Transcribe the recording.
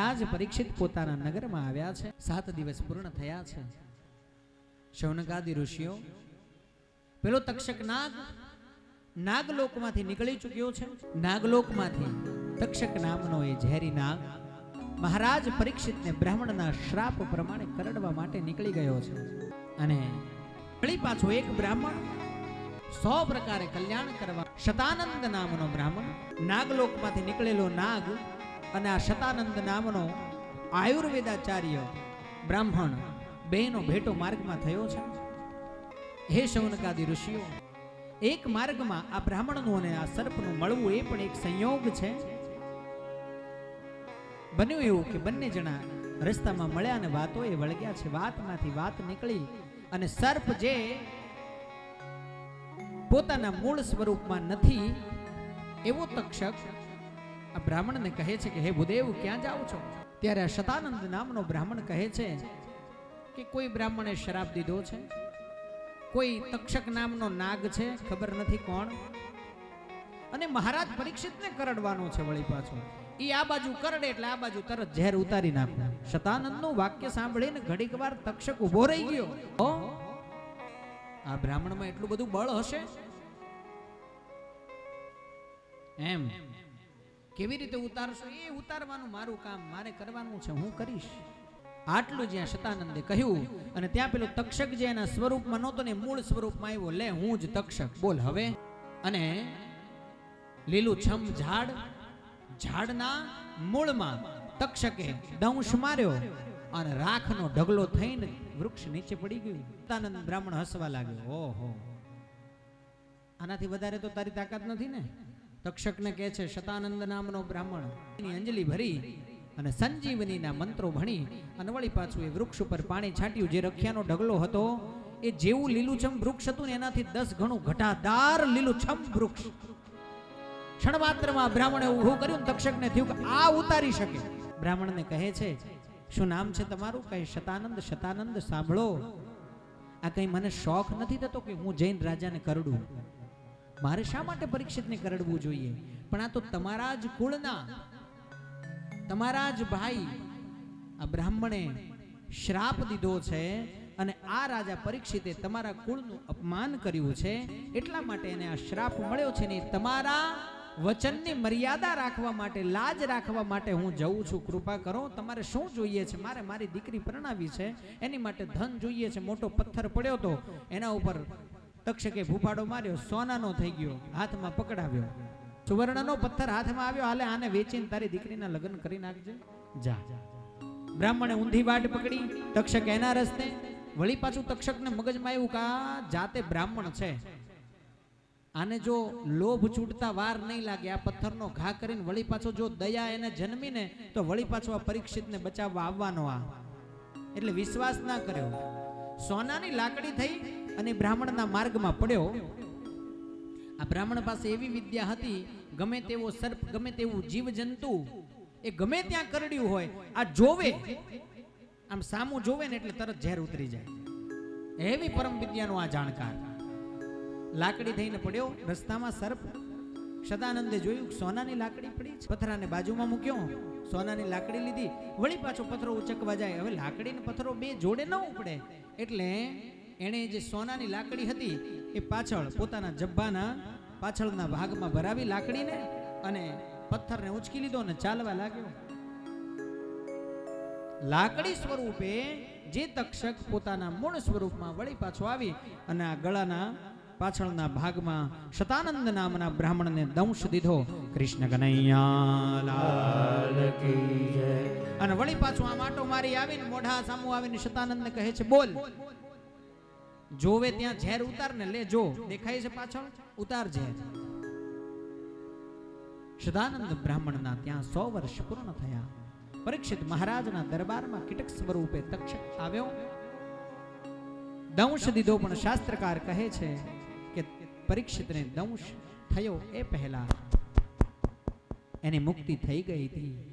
મહારાજ પરીક્ષિત પોતાના નગરમાં આવ્યા છે। 7 દિવસ પૂર્ણ થયા છે। શૌનકાદિ ઋષિઓ પેલો તક્ષક નાગલોકમાંથી નીકળી ચૂક્યો છે। નાગલોકમાંથી તક્ષક નામનો એ ઝેરી નાગ મહારાજ પરીક્ષિતને બ્રાહ્મણના શ્રાપ પ્રમાણે કરડવા માટે નીકળી ગયો છે। અને વળી પાછો એક બ્રાહ્મણ 100 પ્રકારે કલ્યાણ કરવા શતાનંદ નામનો બ્રાહ્મણ નાગલોકમાંથી નીકળેલો નાગ અને આ શતાનંદ નામનો આયુર્વેદાચાર્ય બ્રાહ્મણ બેનો ભેટો માર્ગમાં થયો છે। હે શૌનકાદિ ઋષિઓ, એક માર્ગમાં આ બ્રાહ્મણનું અને આ સર્પનું મળવું એ પણ એક સંયોગ છે। બન્યું એવું કે બંને જણા રસ્તામાં મળ્યા અને વાતો એ વળગ્યા છે। વાતમાંથી વાત નીકળી અને સર્પ જે પોતાના મૂળ સ્વરૂપમાં નથી એવો તક્ષક આ બ્રાહ્મણને કહે છે કે હે ભૂદેવ, ક્યાં જાઓ છો? ત્યારે આ શતાનંદ નામનો બ્રાહ્મણ કહે છે કે કોઈ બ્રાહ્મણે શરાપ દીધો છે, કોઈ તક્ષક નામનો નાગ છે, ખબર નથી કોણ, અને મહારાજ પરીક્ષિતને કરડવાનો છે। વળી પાછો ઈ આ બાજુ કરડે એટલે આ બાજુ તરત ઝેર ઉતારી નાખે। શતાનંદનું વાક્ય સાંભળીને ઘડીક વાર તક્ષક ઉભો રહી ગયો। આ બ્રાહ્મણમાં એટલું બધું બળ હશે એમ? કેવી રીતે ઉતારશો? એ ઉતારવાનું મારું કામ, મારે કરવાનું છે, હું કરીશ। આટલું જ્યાં શતાનંદે કહ્યું અને ત્યાં પેલો તક્ષક જે એના સ્વરૂપમાં નહોતો ને મૂળ સ્વરૂપમાં આવ્યો, લે હું જ તક્ષક, બોલ હવે। અને લીલું છમ ઝાડના મૂળમાં તક્ષકે દંશ માર્યો અને રાખનો ઢગલો થઈને વૃક્ષ નીચે પડી ગયું। શતાનંદ બ્રાહ્મણ હસવા લાગ્યો, ઓહો, આનાથી વધારે તો તારી તાકાત નથી ને? તક્ષકને કહે છે શતાનંદ નામનો બ્રાહ્મણ એની અંજલિ ભરી અને સંજીવનીના મંત્રો ભણી અને વળી પાછું એ વૃક્ષ ઉપર પાણી છાંટ્યું। જે રખિયાનો ઢગલો હતો એ જેવું લીલુંછમ વૃક્ષ હતું ને એનાથી 10 ગણું ઘટાદાર લીલુંછમ વૃક્ષ। ક્ષણમાત્રમાં બ્રાહ્મણે ઊભું કર્યું, તક્ષકને થયું કે આ ઉતારી શકે। બ્રાહ્મણને કહે છે શું નામ છે તમારું? કહે શતાનંદ। શતાનંદ સાંભળો, આ કઈ મને શોખ નથી થતો કે હું જૈન રાજાને કરડું, મારે શા માટે પરીક્ષિતને કરડવું જોઈએ? પણ આ તો તમારા જ કુળના, તમારા જ ભાઈ આ બ્રાહ્મણે શ્રાપ દીધો છે અને આ રાજા પરીક્ષિતે તમારા કુળનું અપમાન કર્યું છે, એટલા માટે એને આ શ્રાપ મળ્યો છે ને તમારા વચનની મર્યાદા રાખવા માટે, લાજ રાખવા માટે હું જઉં છું, કૃપા કરો। તમારે શું જોઈએ છે? મારે મારી દીકરી પરણાવી છે, એની માટે ધન જોઈએ છે। મોટો પથ્થર પડ્યો તો એના ઉપર તક્ષકે ભૂપાડો માર્યો, સોનાનો થઈ ગયો, હાથમાં પકડાવ્યો, સુવર્ણનો પથ્થર હાથમાં આવ્યો, હાલે આને વેચીને તારી દીકરીના લગ્ન કરી નાખજે, જા। બ્રાહ્મણે ઊંધી વાટ પકડી, તક્ષક એના રસ્તે। વળી પાછું તક્ષકને મગજમાં આવ્યું કે આ જાતે બ્રાહ્મણ છે, આને જો લોભ છૂટતા વાર નહીં લાગે, આ પથ્થરનો ઘા કરીને વળી પાછો જો દયા એને જન્મીને તો વળી પાછો આ પરીક્ષિતને બચાવવા આવવાનો આ, એટલે વિશ્વાસ ના કર્યો। સોનાની લાકડી થઈ અને બ્રાહ્મણના માર્ગમાં પડ્યો। આ બ્રાહ્મણ પાસે એવી વિદ્યા હતી, ગમે તેવો સર્પ, ગમે તેવું જીવજંતુ એ ગમે ત્યાં કરડ્યું હોય, આ જોવે, આમ સામું જોવે ને એટલે તરત ઝેર ઉતરી જાય, એવી પરમ વિદ્યાનો આ જાણકાર। લાકડી થઈને પડ્યો રસ્તામાં સર્પ। શતાનંદે જોયું સોનાની લાકડી પડી છે, પથરાને બાજુમાં મૂક્યો, સોનાની લાકડી લીધી, વળી પાછો પથરો ઉચકવા જાય, હવે લાકડી ને પથરો બે જોડે ન ઉપડે, એટલે એણે જે સોનાની લાકડી હતી એ પાછળ પોતાના જબ્બાના પાછળના ભાગમાં ભરાવી લાકડીને અને પથ્થરને ઉચકી લીધો અને ચાલવા લાગ્યો। લાકડી સ્વરૂપે જે તક્ષક પોતાના મૂળ સ્વરૂપમાં વળી પાછો આવી અને આ ગળાના પાછળના ભાગમાં શતાનંદ નામના બ્રાહ્મણને દંશ દીધો। કૃષ્ણ કનૈયા લાલ કી જય। અને વળી પાછું આ માટો મારી આવીને મોઢા સામું આવીને શતાનંદને કહે છે બોલ, જોવે ત્યાં ઝેર ઉતાર ને લે, જો દેખાય છે પાછળ, ઉતાર ઝેર। શતાનંદ બ્રાહ્મણના ત્યાં 100 વર્ષ પૂર્ણ થયા। પરીક્ષિત મહારાજના દરબારમાં કીટક સ્વરૂપે તક્ષક આવ્યો, દંશ દીધો। પણ શાસ્ત્રકાર કહે છે કે પરીક્ષિતને દંશ થયો એ પહેલા એની મુક્તિ થઈ ગઈ હતી।